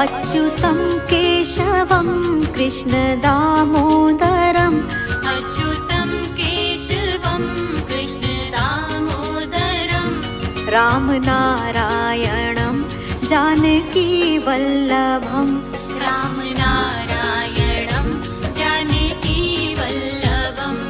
अच्युतं केशवं कृष्ण दामोदरम् अच्युतं केशवं कृष्ण दामोदरम् रामनारायणं जानकी वल्लभम् रामनारायणं जानकी वल्लभम्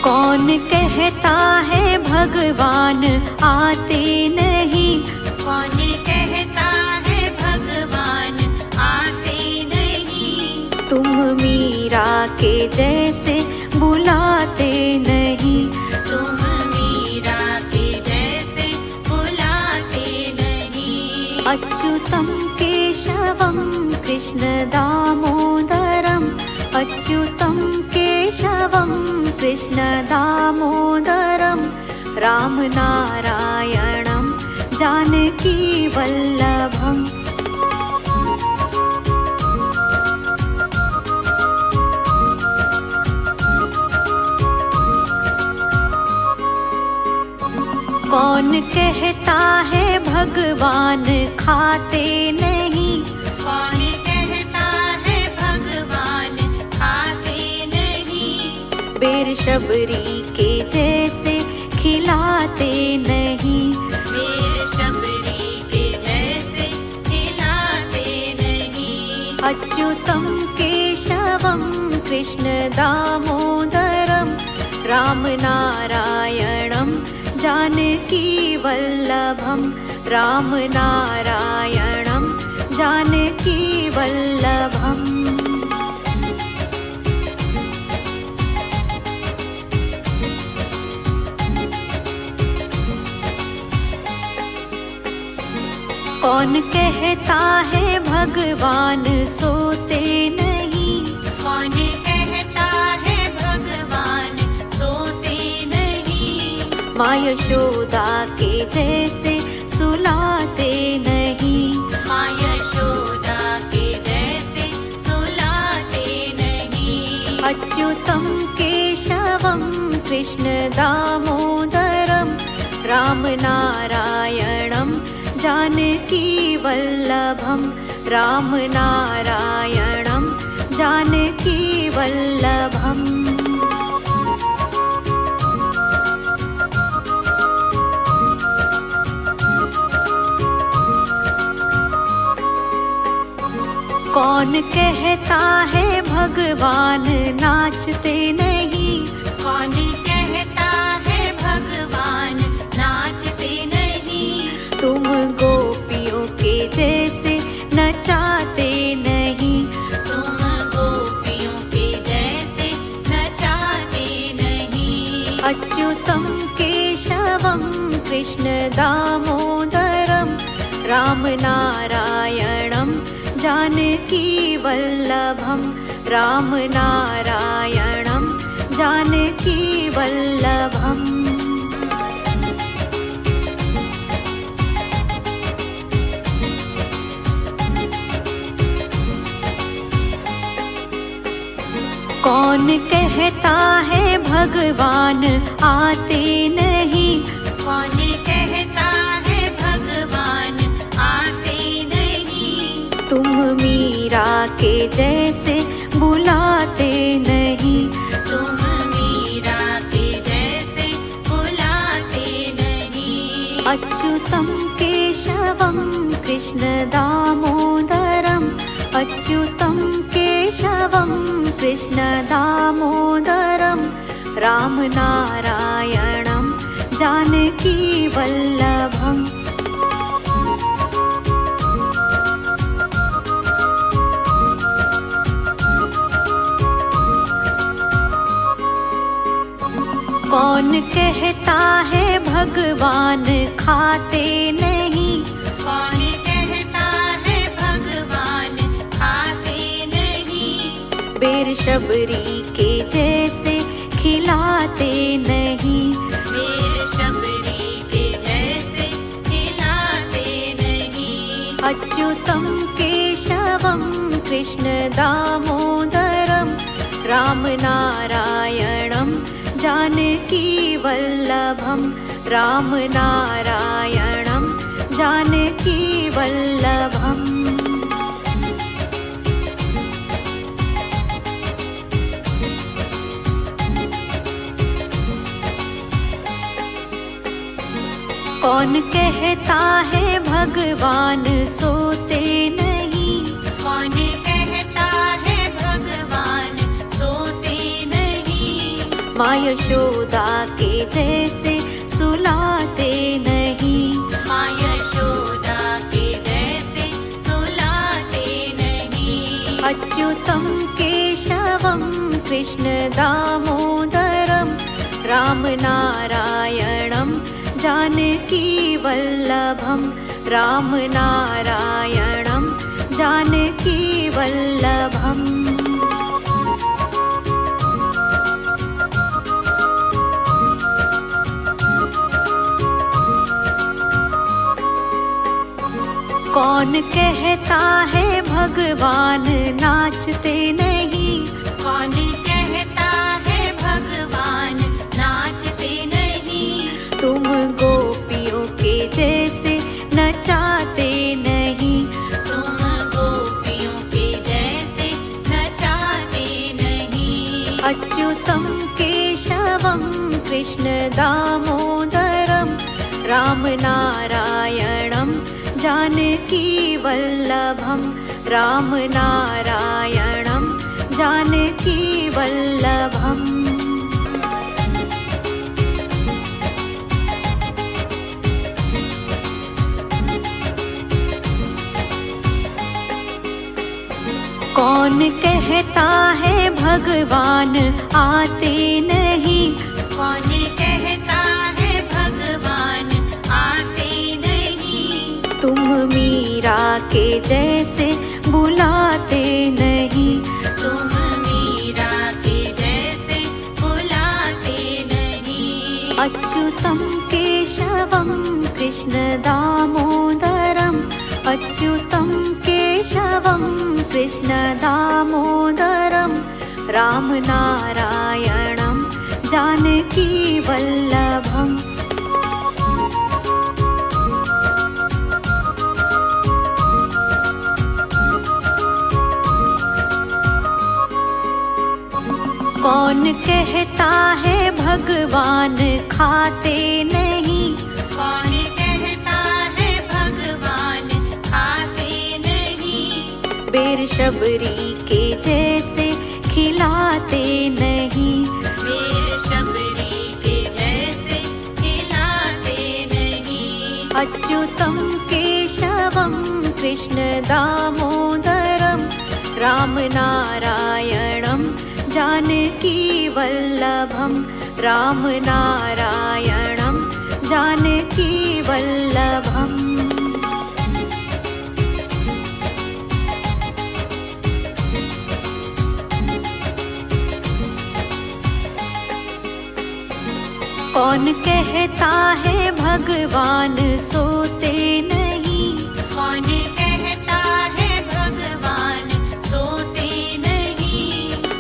कौन कहता है भगवान आते नहीं। कौन कहता है भगवान आते नहीं। तुम मीरा के जैसे बुलाते नहीं। तुम मीरा के जैसे बुलाते नहीं। अच्युतं केशवं कृष्ण दामोदरम् अच्युतं केशवं कृष्ण दामोदरम् रामनारायणं जानकी वल्लभम् कौन कहता है भगवान खाते नहीं। कौन कहता है भगवान खाते नहीं। बेर शबरी के जैसे खिलाते नहीं। बेर शबरी के जैसे खिलाते नहीं। अच्युतं केशवं कृष्ण दामोदरम् रामनारायणं जानकी वल्लभम् रामनारायणं जानकी वल्लभम् कौन कहता है भगवान सोते नहीं। कौन कहता है भगवान सोते नहीं। माँ यशोदा के जैसे सुलाते नहीं। माँ यशोदा के जैसे सुलाते नहीं। अच्युतं केशवं कृष्ण दामोदरम् रामनारायणं जानकी वल्लभम् रामनारायणं जानकी वल्लभम् कौन कहता है भगवान नाचते नहीं। कौन कहता है भगवान नाचते नहीं। तुम गोपियों के जैसे नचाते नहीं। तुम गोपियों के जैसे नचाते नहीं। अच्युतं केशवं कृष्ण दामोदरम् रामनारायणं जानकी वल्लभम् रामनारायणं जानकी वल्लभम् कौन कहता है भगवान आते नहीं। कौन कहता है भगवान आते नहीं। तुम मीरा के जैसे बुलाते नहीं। तुम मीरा के जैसे बुलाते नहीं। अच्युतं केशवं कृष्ण दामोदरम् अच्युतं केशवं कृष्ण दामोदरम् रामनारायणं जानकी वल्लभम् कौन कहता है भगवान खाते नहीं। कौन कहता है भगवान खाते नहीं। बेर शबरी के जैसे खिलाते नहीं। बेर शबरी के जैसे खिलाते नहीं। अच्युतं केशवं कृष्ण दामोदरम् राम रामनारायणं जानकीवल्लभं रामनारायणं जानकीवल्लभम्। कौन कहता है भगवान सोते नहीं, कौन कहता है भगवान सोते नहीं। माँ यशोदा के जैसे सुलाते नहीं, माँ यशोदा के जैसे सुलाते नहीं। अच्युतं केशवं कृष्ण दामोदरं रामनारायणं जानकीवल्लभं रामनारायणं जानकीवल्लभम्। कौन कहता है भगवान नाचते नहीं, कौन कहता है भगवान नाचते नहीं। तुम गोपियों के जैसे नचाते नहीं, तुम गोपियों के जैसे नचाते नहीं। अच्युतं केशवं कृष्ण दामोदरं रामनारायणं जानकीवल्लभं रामनारायणं जानकीवल्लभम्। कौन कहता है भगवान आते नहीं, कौन कहता है भगवान आते नहीं। तुम मीरा के जैसे बुलाते नहीं, तुम मीरा के जैसे बुलाते नहीं। अच्युतं केशवं कृष्ण दामोदरं अच्युतं केशवं कृष्ण दामोदरं रामनारायणं जानकीवल्लभम्। कौन कहता है भगवान खाते नहीं, कौन कहता है भगवान खाते नहीं। बेर शबरी के जैसे खिलाते नहीं, बेर शबरी के जैसे खिलाते नहीं। अच्युतं केशवं कृष्ण दामोदरं रामनारायणं जानकीवल्लभं रामनारायणं जानकीवल्लभम्। कौन कहता है भगवान सोते नहीं, कौन कहता है भगवान सोते नहीं।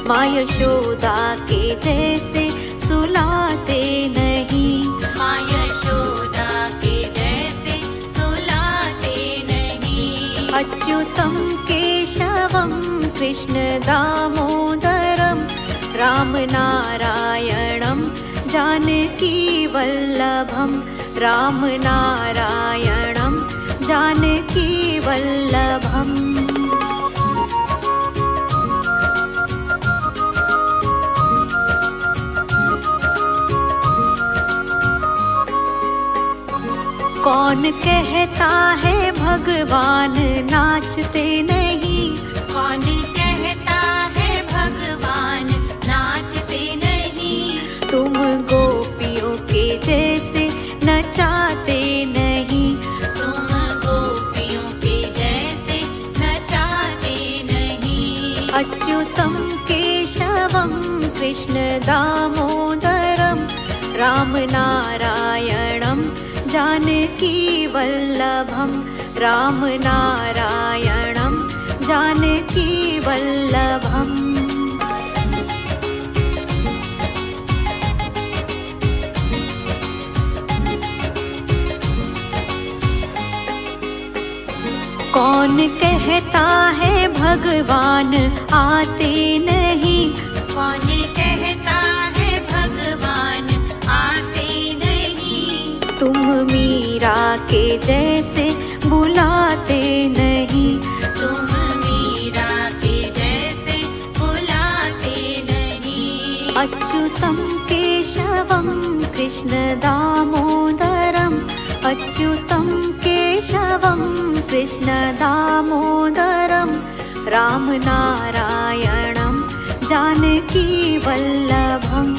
माँ यशोदा के जैसे सुलाते नहीं, माँ यशोदा के जैसे सुलाते नहीं। अच्युतं केशवं कृष्ण दामोदरं रामनारायणं जानकीवल्लभं रामनारायणं जानकीवल्लभम्। कौन कहता है भगवान नाचते नहीं, कौन कहता है भगवान नाचते नहीं। तुम गोपियों के जैसे नचाते नहीं, तुम गोपियों के जैसे नचाते नहीं। अच्युतं केशवं कृष्ण दामोदरं रामनारायणं जानकीवल्लभं रामनारायणं जानकीवल्लभम्। कौन कहता है भगवान आते नहीं, कौन कहता है भगवान आते नहीं। तुम मीरा के जैसे बुलाते नहीं, तुम मीरा के जैसे बुलाते नहीं। अच्युतं केशवं कृष्ण दामोदरम्, अच्युतं केशवं कृष्ण दामोदरं, राम नारायणं जानकी वल्लभम्।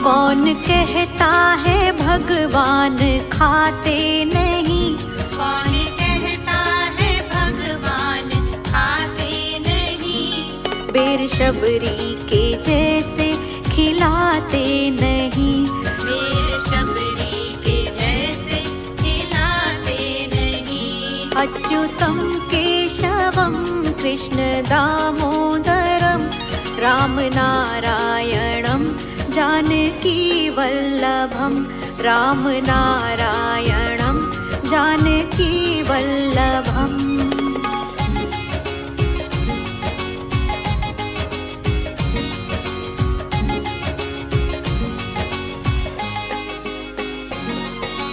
कौन कहता है भगवान खाते नहीं, कौन कहता है भगवान खाते नहीं। बेर शबरी के जैसे खिलाते नहीं, बेर शबरी के जैसे खिलाते नहीं। अच्युतं केशवं कृष्ण दामोदरं, राम नारायणं जानकी वल्लभं, राम नारायणं जानकी वल्लभम्।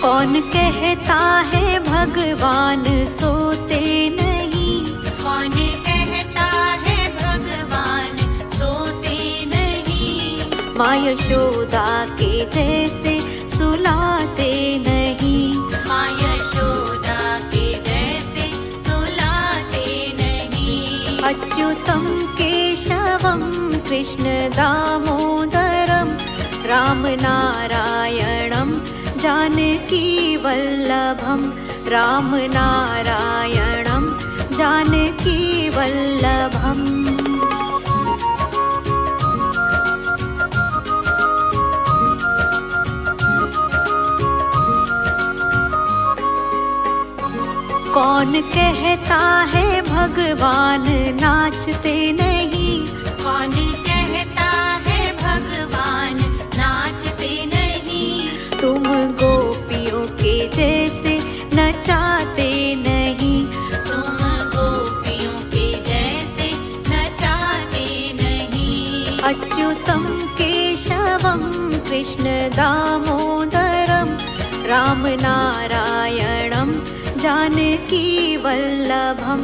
कौन कहता है भगवान सोते नहीं, कौन कहता है भगवान सोते नहीं। माँ यशोदा के जैसे सुलाते नहीं, माँ यशोदा के जैसे सुलाते नहीं। अच्युतं केशवं कृष्ण दामोदरं, राम नारायणं जानकी वल्लभं, राम नारायणं जानकी वल्लभम्। कौन कहता है भगवान नाचते नहीं, कौन कहता है भगवान नाचते नहीं। तुम गोपियों के जैसे नचाते नहीं, तुम गोपियों के जैसे नचाते नहीं। अच्युतं केशवं कृष्ण दामोदरं, राम नारायणं जानकी वल्लभं,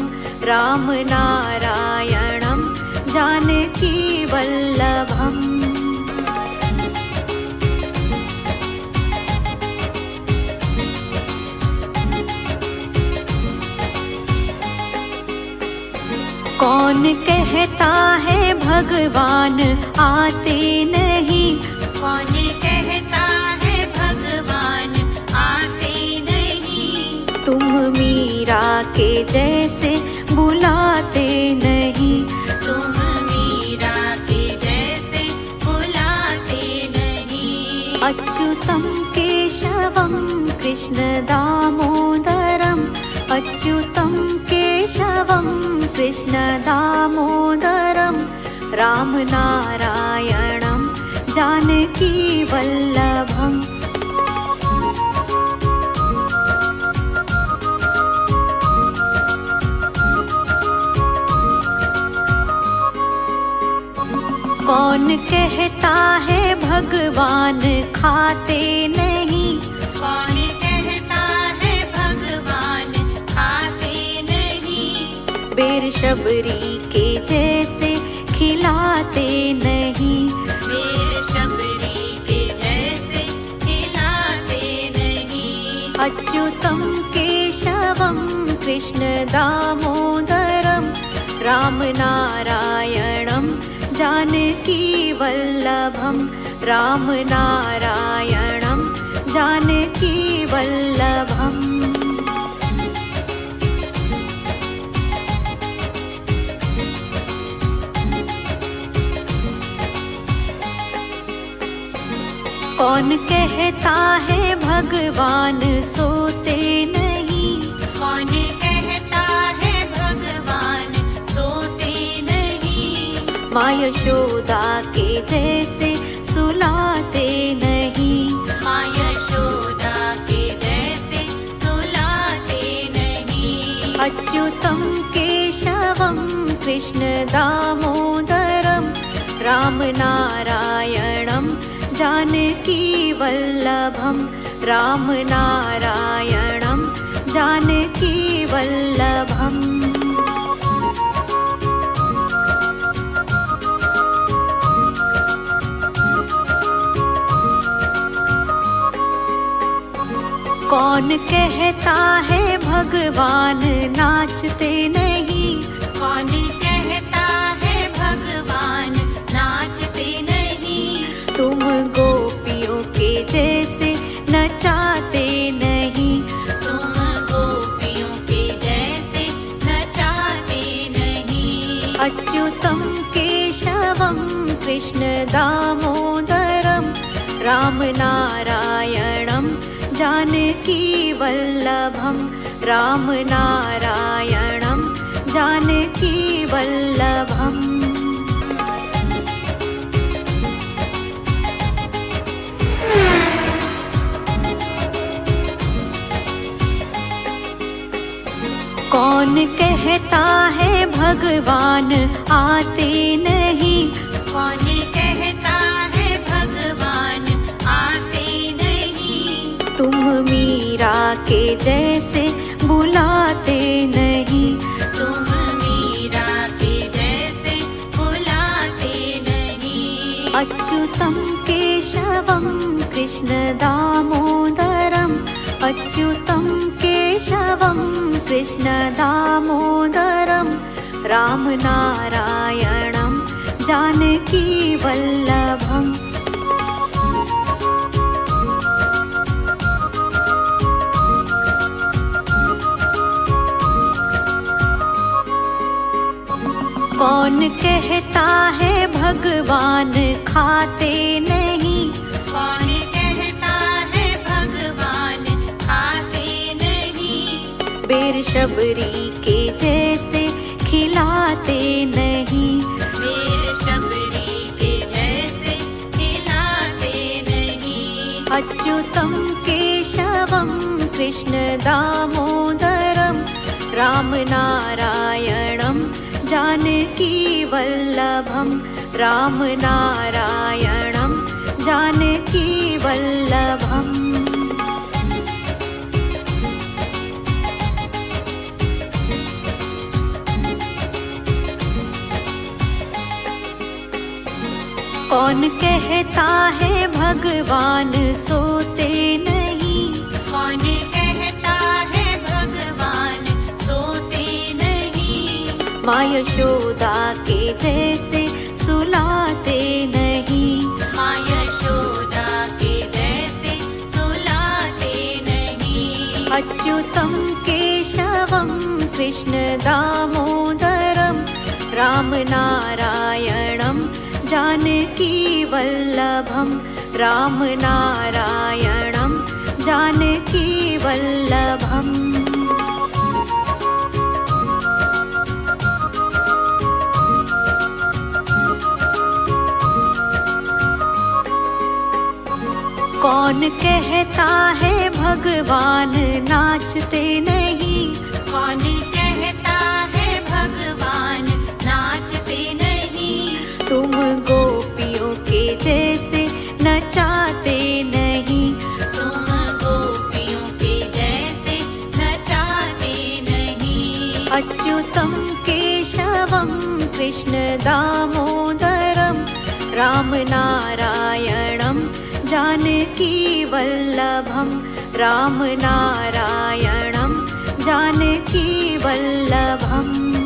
राम नारायणं जानकी वल्लभम्। कौन कहता है भगवान आते नहीं, कौन कहता है भगवान आते नहीं। तुम मीरा के जैसे बुलाते नहीं, तुम मीरा के जैसे बुलाते नहीं। अच्युतं केशवं कृष्ण दामोदरम्, अच्युतं केशवं कृष्ण दामोदरं, राम नारायणं जानकी वल्लभम्। कौन कहता है भगवान खाते नहीं, कौन कहता है भगवान खाते नहीं। बेर शबरी के जैसे खिलाते नहीं, बेर शबरी के जैसे खिलाते नहीं। अच्युतं केशवं कृष्ण दामोदरं, राम नारायणं जानकी वल्लभं, राम नारायणं जानकी वल्लभम्। कौन कहता है भगवान सोते नहीं, कौन कहता है भगवान सोते नहीं। माँ यशोदा के जैसे सुलाते नहीं। माँ यशोदा के जैसे सुलाते नहीं। अच्युतं केशवं कृष्ण दामोदरं राम नारायणं जानकी वल्लभं। राम नारायणं जानकी वल्लभम्। कौन कहता है भगवान नाचते नहीं। कौन कहता है भगवान नाचते नहीं। तुम गोपियों के जैसे नचाते नहीं। तुम गोपियों के जैसे नचाते नहीं। अच्युतं केशवं कृष्ण दामोदरं राम नारायणं जानकी वल्लभं। राम नारायणं जानकी वल्लभम्। कौन कहता है भगवान आते नहीं। कौन कहता है भगवान आते नहीं। तुम मीरा के जैसे बुलाते नहीं। तुम मीरा के जैसे बुलाते नहीं। अच्युतं केशवं कृष्ण दामोदरं। अच्युतं केशवं कृष्ण दामोदरं राम नारायणं जानकी वल्लभम्। कौन कहता है भगवान खाते नहीं। कौन कहता है भगवान खाते नहीं। बेर शबरी के जैसे खिलाते नहीं। बेर शबरी के जैसे खिलाते नहीं। अच्युतं केशवं कृष्ण दामोदरं राम नारायणं जानकी वल्लभं। राम नारायणं जानकी वल्लभम्। कौन कहता है भगवान सोते नहीं। कौन कहता है भगवान सोते नहीं। माँ यशोदा के जैसे सुलाते नहीं। माँ यशोदा के जैसे सुलाते नहीं। अच्युतं केशवं कृष्ण दामोदरं राम नारायणं जानकी वल्लभं। राम नारायणं जानकी वल्लभम्। कौन कहता है भगवान नाचते नहीं। कौन कहता है भगवान नाचते नहीं। तुम गोपियों के जैसे नचाते नहीं। तुम गोपियों के जैसे नचाते नहीं। अच्युतं केशवं कृष्ण दामोदरं राम नारायणं जानकी वल्लभं। राम नारायणं जानकी वल्लभम्।